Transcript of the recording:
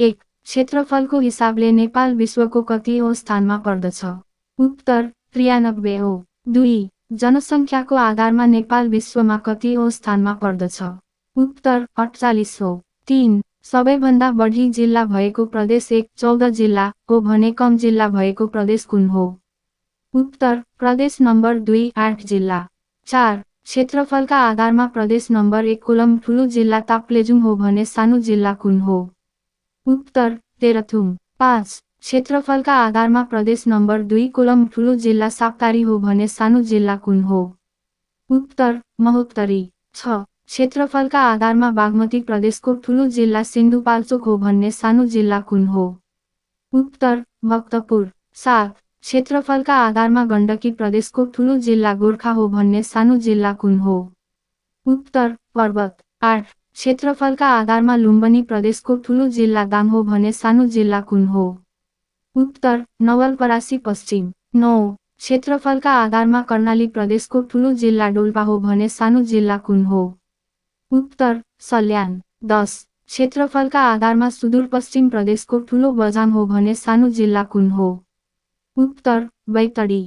1. क्षेत्रफलको हिसाबले नेपाल विश्वको कतिऔं स्थानमा पर्दछ? उत्तर 93 हो। 2. जनसङ्ख्याको आधारमा नेपाल विश्वमा कतिऔं स्थानमा पर्दछ? उत्तर 48 हो। 3. सबैभन्दा बढी जिल्ला भएको प्रदेश 1 14 जिल्ला हो भने कम जिल्ला भएको प्रदेश कुन हो? उत्तर प्रदेश नम्बर 2 8 जिल्ला। 4. क्षेत्रफलका आधारमा प्रदेश नम्बर 1 कोलम ठुलो जिल्ला ताप्लेजुङ हो भने सानो जिल्ला कुन हो? उत्तर तेह्रथुम। 5. क्षेत्रफलका आधारमा प्रदेश नम्बर 2 कोलम ठुलो जिल्ला साप्तारी हो भने सानो जिल्ला कुन हो? उत्तर महोत्तरी। 6. क्षेत्रफलका आधारमा बागमती प्रदेशको ठुलो जिल्ला सिन्धुपाल्चोक हो भन्ने सानो जिल्ला कुन हो? उत्तर भक्तपुर। 7. क्षेत्रफलका आधारमा गण्डकी प्रदेशको ठुलो जिल्ला गोर्खा हो भन्ने सानो जिल्ला कुन हो? उत्तर पर्वत। 8. क्षेत्रफलका आधारमा लुम्बिनी प्रदेशको ठुलो जिल्ला दाङ हो भने सानो जिल्ला कुन हो? उत्तर नवलपरासी पश्चिम। 9. क्षेत्रफलका आधारमा कर्णाली प्रदेशको ठुलो जिल्ला डोल्पा हो भने सानो जिल्ला कुन हो? उत्तर सल्यान। 10. क्षेत्रफलका आधारमा सुदूरपश्चिम प्रदेशको ठुलो बझाङ हो भने सानो जिल्ला कुन हो? उत्तर बैतडी।